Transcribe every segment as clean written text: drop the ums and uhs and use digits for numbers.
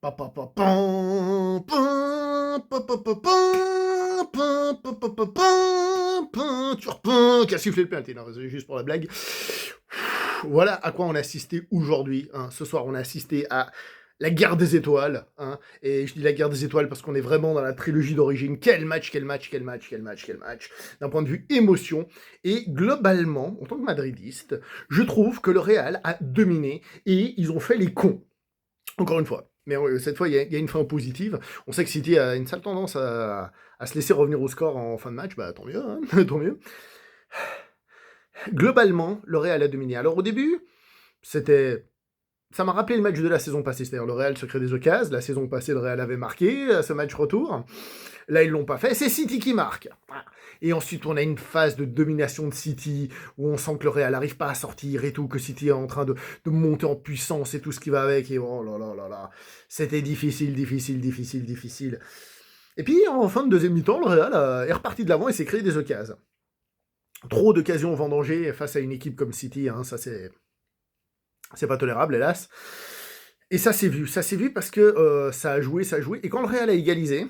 Pa, pa, pa, pam, pam, pa, pa, pa, pam, pam, pa, pa, pa, pam, pam, turpin, qui a sifflé le penalty. Non, c'est juste pour la blague. Voilà à quoi on a assisté aujourd'hui, hein. Ce soir, on a assisté à la guerre des étoiles, hein. Et je dis la guerre des étoiles parce qu'on est vraiment dans la trilogie d'origine. Quel match, quel match, quel match, quel match, quel match. D'un point de vue émotion. Et globalement, en tant que madridiste, je trouve que le Real a dominé et ils ont fait les cons. Encore une fois. Mais cette fois, il y a une fin positive. On sait que City a une sale tendance à se laisser revenir au score en fin de match. Bah tant mieux, hein, tant mieux. Globalement, le Real a dominé. Alors au début, c'était... Ça m'a rappelé le match de la saison passée. C'est-à-dire le Real se crée des occasions. La saison passée, le Real avait marqué ce match retour. Là, ils l'ont pas fait. C'est City qui marque. Et ensuite, on a une phase de domination de City où on sent que le Real n'arrive pas à sortir et tout, que City est en train de monter en puissance et tout ce qui va avec. Et oh là là là là. C'était difficile, difficile, difficile, difficile. Et puis, en fin de deuxième mi-temps, le Real est reparti de l'avant et s'est créé des occasions. Trop d'occasions vendangées face à une équipe comme City, hein, ça c'est pas tolérable, hélas. Et ça s'est vu parce que ça a joué. Et quand le Real a égalisé,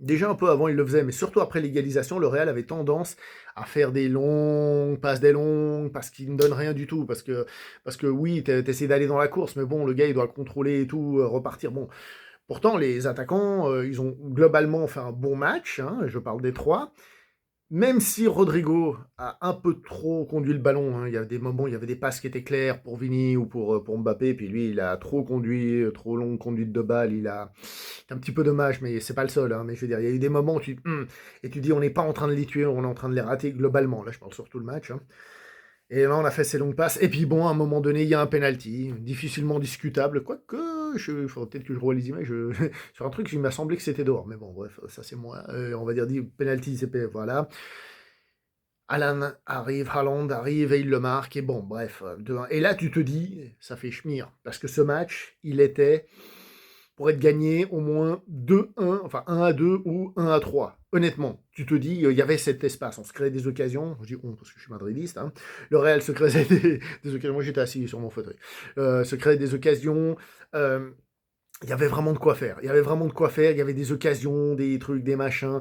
déjà un peu avant, il le faisait, mais surtout après l'égalisation, le Real avait tendance à faire des longues passes qui ne donnent rien du tout, parce que oui, t'essaies d'aller dans la course, mais bon, le gars, il doit le contrôler et tout, repartir. Bon, pourtant, les attaquants, ils ont globalement fait un bon match, hein, je parle des trois, même si Rodrigo a un peu trop conduit le ballon, hein, il y avait des moments, il y avait des passes qui étaient claires pour Vini ou pour Mbappé, puis lui, il a trop conduit, trop longue conduite de balle, c'est un petit peu dommage, mais c'est pas le seul, hein, mais je veux dire, il y a eu des moments où et tu dis, on n'est pas en train de les tuer, on est en train de les rater globalement, là je parle sur tout le match, hein. Et là, on a fait ces longues passes. Et puis bon, à un moment donné, il y a un penalty, difficilement discutable. Quoique, il faudrait peut-être que je revoie les images. Sur un truc, il m'a semblé que c'était dehors. Mais bon, bref, ça c'est moi. On va dire penalty, c'est voilà. Haaland arrive et il le marque. Et bon, bref, 2-1. Et là, tu te dis, ça fait schmir. Parce que ce match, il était pour être gagné au moins 2-1, enfin 1-2 ou 1-3. Honnêtement, tu te dis, il y avait cet espace, on se crée des occasions, je dis on parce que je suis madridiste, hein. Le Real se crée des occasions, moi j'étais assis sur mon fauteuil, se crée des occasions, il y avait vraiment de quoi faire, il y avait des occasions, des trucs, des machins,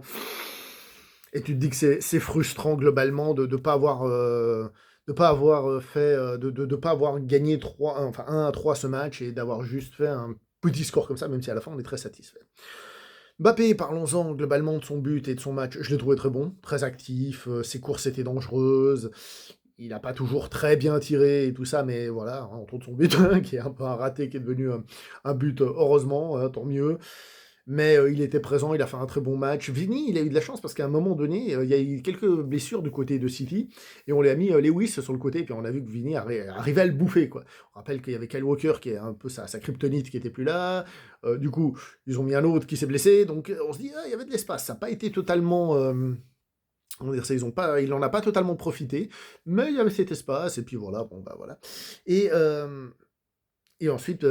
et tu te dis que c'est frustrant globalement de ne pas avoir... de pas avoir fait, de pas avoir gagné 3, enfin 1-3 ce match et d'avoir juste fait un petit score comme ça, même si à la fin on est très satisfait. Mbappé, parlons-en globalement de son but et de son match. Je l'ai trouvé très bon, très actif, ses courses étaient dangereuses, il n'a pas toujours très bien tiré et tout ça, mais voilà, hein, entre autres son but, qui est un peu un raté, qui est devenu un but, heureusement, tant mieux. Mais il était présent, il a fait un très bon match. Vini, il a eu de la chance parce qu'à un moment donné, il y a eu quelques blessures du côté de City et on lui a mis Lewis sur le côté et puis on a vu que Vini arrivait à le bouffer, quoi. On rappelle qu'il y avait Kyle Walker qui est un peu sa kryptonite qui était plus là. Du coup, ils ont mis un autre qui s'est blessé, donc on se dit il y avait de l'espace. Ça n'a pas été totalement on va dire ça, il n'en a pas totalement profité, mais il y avait cet espace, et puis voilà, bon bah voilà. Et, euh, et ensuite,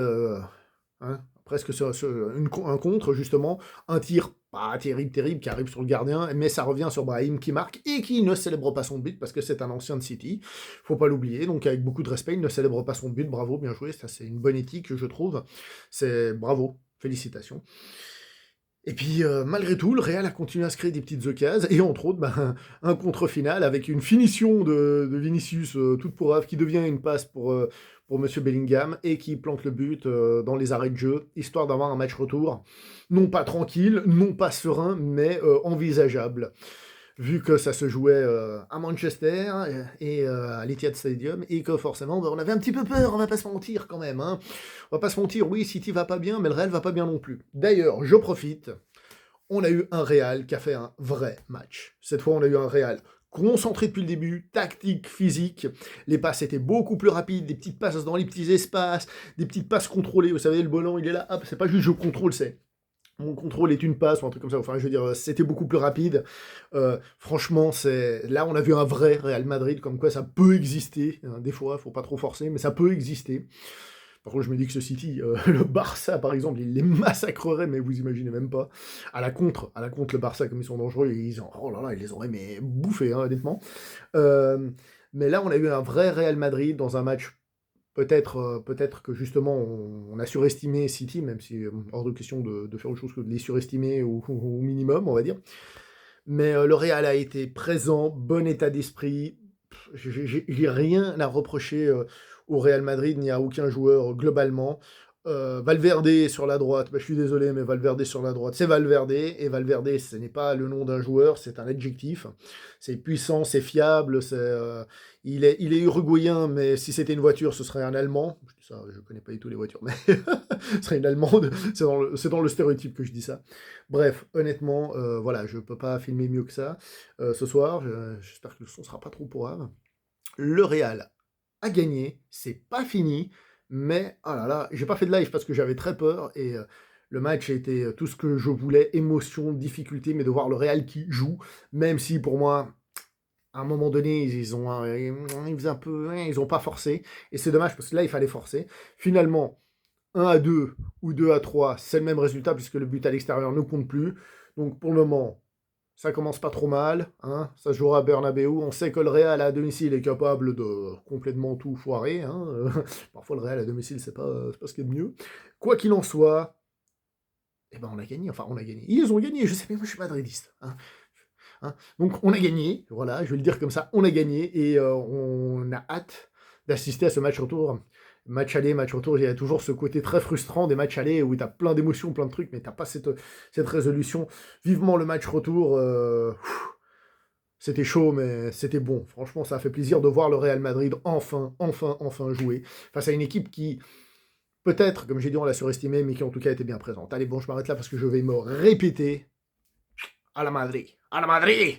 hein, presque un contre, justement, un tir pas terrible, terrible, qui arrive sur le gardien, mais ça revient sur Brahim qui marque et qui ne célèbre pas son but parce que c'est un ancien de City, faut pas l'oublier, donc avec beaucoup de respect, il ne célèbre pas son but, bravo, bien joué, ça c'est une bonne éthique, je trouve, c'est bravo, félicitations. Et puis, malgré tout, le Real a continué à se créer des petites occasions, et entre autres, ben, un contre-final avec une finition de Vinicius toute pourrave qui devient une passe pour Monsieur Bellingham et qui plante le but dans les arrêts de jeu, histoire d'avoir un match retour, non pas tranquille, non pas serein, mais envisageable. Vu que ça se jouait à Manchester et à l'Etihad Stadium, et que forcément, ben, on avait un petit peu peur, on va pas se mentir quand même, hein. On va pas se mentir, oui, City va pas bien, mais le Real va pas bien non plus. D'ailleurs, je profite, on a eu un Real qui a fait un vrai match. Cette fois, on a eu un Real concentré depuis le début, tactique, physique. Les passes étaient beaucoup plus rapides, des petites passes dans les petits espaces, des petites passes contrôlées. Vous savez, le ballon, il est là, hop, c'est pas juste je contrôle, c'est mon contrôle est une passe ou un truc comme ça. Enfin, je veux dire, c'était beaucoup plus rapide. Franchement, là, on a vu un vrai Real Madrid, comme quoi ça peut exister. Hein, des fois, faut pas trop forcer, mais ça peut exister. Par contre, je me dis que ce City, le Barça, par exemple, il les massacrerait, mais vous imaginez même pas. Le Barça, comme ils sont dangereux, oh là là, ils les auraient mais bouffés, hein, honnêtement. Euh, mais là, on a eu un vrai Real Madrid dans un match peut-être que justement on a surestimé City, même si hors de question de faire autre chose que de les surestimer au minimum, on va dire. Mais le Real a été présent, bon état d'esprit. J'ai rien à reprocher au Real Madrid ni à aucun joueur globalement. Valverde sur la droite, bah, je suis désolé, mais Valverde sur la droite, c'est Valverde. Et Valverde, ce n'est pas le nom d'un joueur, c'est un adjectif. C'est puissant, c'est fiable, il est uruguayen, mais si c'était une voiture, ce serait un Allemand. Je dis ça, je connais pas du tout les voitures, mais ce serait une Allemande. C'est dans le stéréotype que je dis ça. Bref, honnêtement, voilà, je peux pas filmer mieux que ça ce soir. J'espère que le son sera pas trop pourrave. Le Real a gagné, c'est pas fini, mais oh là là, j'ai pas fait de live parce que j'avais très peur et le match a été tout ce que je voulais, émotion, difficulté, mais de voir le Real qui joue, même si pour moi, à un moment donné, ils faisaient un peu, ils ont pas forcé, et c'est dommage parce que là, il fallait forcer. Finalement, 1-2 ou 2-3, c'est le même résultat puisque le but à l'extérieur ne compte plus. Donc pour le moment, ça commence pas trop mal, hein. Ça se jouera à Bernabeu. On sait que le Real à domicile est capable de complètement tout foirer, hein. Parfois, le Real à domicile, c'est pas ce qu'il y a de mieux. Quoi qu'il en soit, eh ben, on a gagné. Enfin, on a gagné. Ils ont gagné. Je sais, mais moi, je suis madridiste. Hein. Donc, on a gagné. Voilà, je vais le dire comme ça. On a gagné et on a hâte d'assister à ce match retour. Match aller, match retour, il y a toujours ce côté très frustrant des matchs aller où tu as plein d'émotions, plein de trucs, mais tu n'as pas cette résolution. Vivement le match retour. C'était chaud, mais c'était bon. Franchement, ça a fait plaisir de voir le Real Madrid enfin jouer face à une équipe qui, peut-être, comme j'ai dit, on l'a surestimé, mais qui en tout cas était bien présente. Allez, bon, je m'arrête là parce que je vais me répéter. À la Madrid! À la Madrid!